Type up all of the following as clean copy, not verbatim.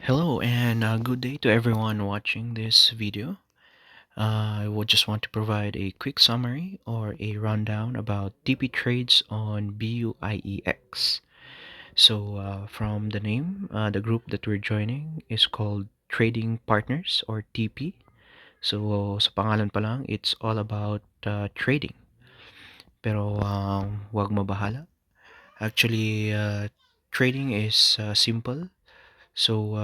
Hello and good day to everyone watching this video. I would just want to provide a quick summary or a rundown about TP trades on BUIEX. From the name, the group that we're joining is called Trading Partners or TP. So sa pangalan pa lang, it's all about trading. Pero wag mabahala. Actually, trading is simple. So,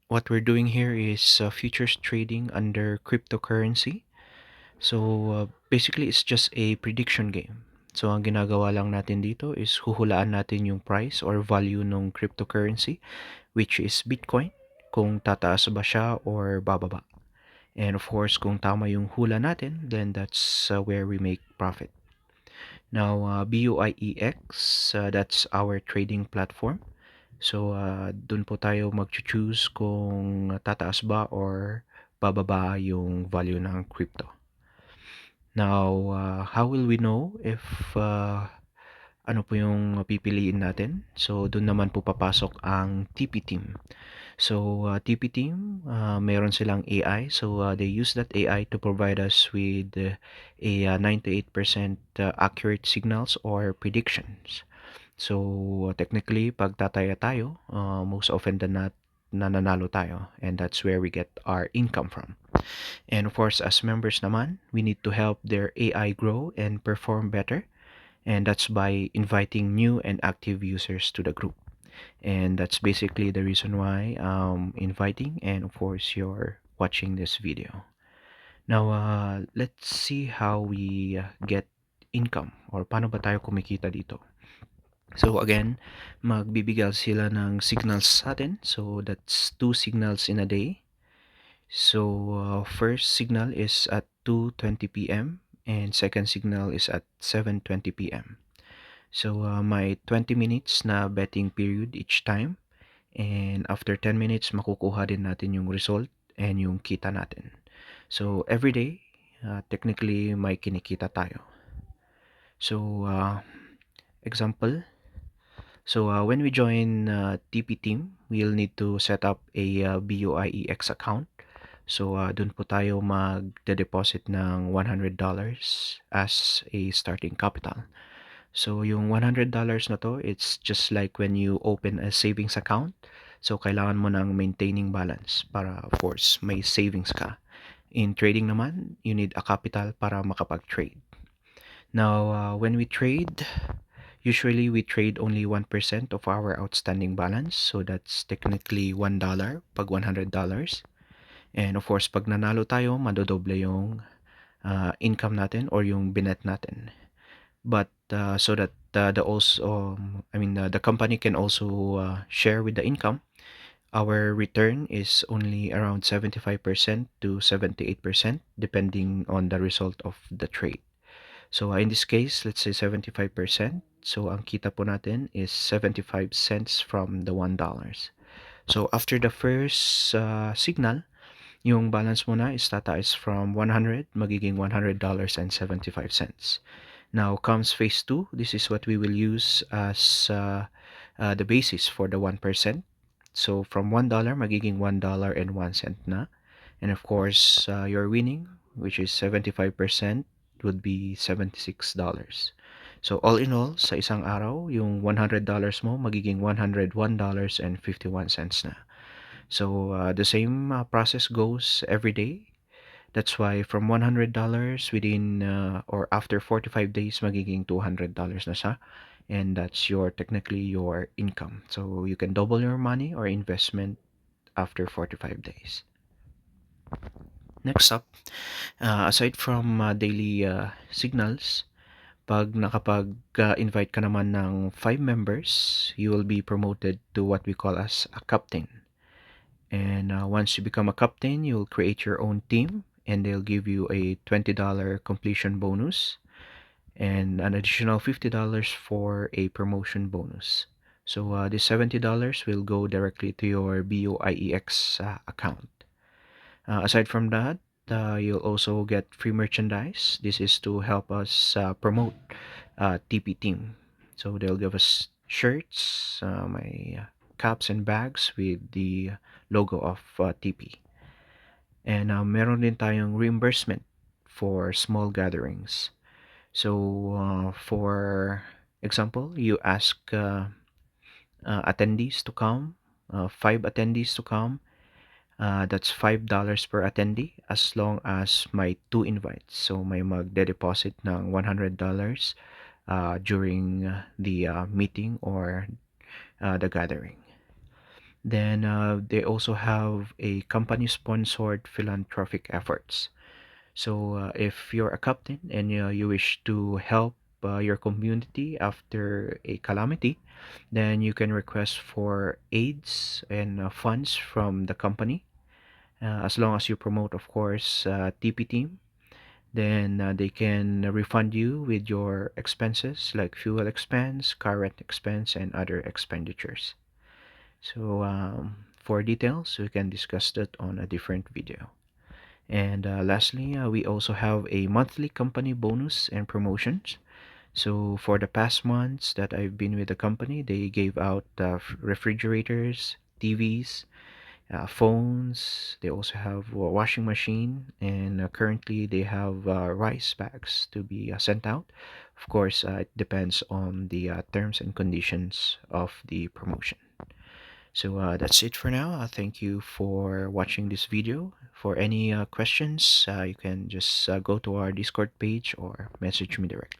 what we're doing here is futures trading under cryptocurrency. So, basically, it's just a prediction game. So, ang ginagawa lang natin dito is huhulaan natin yung price or value ng cryptocurrency, which is Bitcoin, kung tataas ba siya or bababa. And of course, kung tama yung hula natin, then that's where we make profit. Now, BUIEX, that's our trading platform. So, dun po tayo mag-choose kung tataas ba or bababa yung value ng crypto. Now, how will we know if ano po yung pipiliin natin? So, dun naman po papasok ang TP team. So, TP team, meron silang AI. So, they use that AI to provide us with a 98% accurate signals or predictions. So, technically, pag tataya tayo, most often than not, nananalo tayo. And that's where we get our income from. And of course, as members naman, we need to help their AI grow and perform better. And that's by inviting new and active users to the group. And that's basically the reason why I'm inviting, and of course, you're watching this video. Now, let's see how we get income or paano ba tayo kumikita dito. So again, magbibigay sila ng signals sa atin. So that's two signals in a day. So first signal is at 2:20 p.m. and second signal is at 7:20 p.m. So may 20 minutes na betting period each time, and after 10 minutes makukuha din natin yung result and yung kita natin. So every day, technically may kinikita tayo. So example, so when we join TP team, we'll need to set up a BUIEX account. So dun po tayo mag-deposit ng $100 as a starting capital. So yung $100 na to, it's just like when you open a savings account. So kailangan mo ng maintaining balance para of course may savings ka. In trading naman, you need a capital para makapag-trade. Now, when we trade, usually we trade only 1% of our outstanding balance. So that's technically $1 pag $100. And of course, pag nanalo tayo, madodoble yung income natin or yung binet natin. But so that the company can also share with the income, our return is only around 75% to 78% depending on the result of the trade. So in this case, let's say 75%. So ang kita po natin is 75 cents from the $1. So after the first signal, yung balance mo na is tataas from 100 magiging $100.75. Now comes phase 2. This is what we will use as the basis for the 1%. So from $1 magiging $1.01 na. And of course, your winning, which is 75%, would be $76. So all in all, sa isang araw, yung $100 mo magiging $101.51 na. So the same process goes every day. That's why from $100 within or after 45 days magiging $200 na siya, and that's your technically your income. So you can double your money or investment after 45 days. Next up, aside from daily signals, pag nakapag-invite ka naman ng 5 members, you will be promoted to what we call as a captain. And once you become a captain, you'll create your own team and they'll give you a $20 completion bonus and an additional $50 for a promotion bonus. So this $70 will go directly to your BUIEX account. Aside from that, you'll also get free merchandise. This is to help us promote TP team. So they'll give us shirts, may caps and bags with the logo of TP. And meron din tayong reimbursement for small gatherings. So, for example, you ask attendees to come, 5 attendees to come. That's $5 per attendee as long as may two invites. So, may magde-deposit ng $100 during the meeting or the gathering. Then they also have a company-sponsored philanthropic efforts. So if you're a captain and you wish to help your community after a calamity, then you can request for aids and funds from the company. As long as you promote, of course, TP team, then they can refund you with your expenses like fuel expense, car rent expense, and other expenditures. So for details, we can discuss that on a different video. And lastly, we also have a monthly company bonus and promotions. So for the past months that I've been with the company, they gave out refrigerators, TVs, phones. They also have a washing machine, and currently they have rice bags to be sent out. Of course, it depends on the terms and conditions of the promotion. So that's it for now. Thank you for watching this video. For any questions, you can just go to our Discord page or message me directly.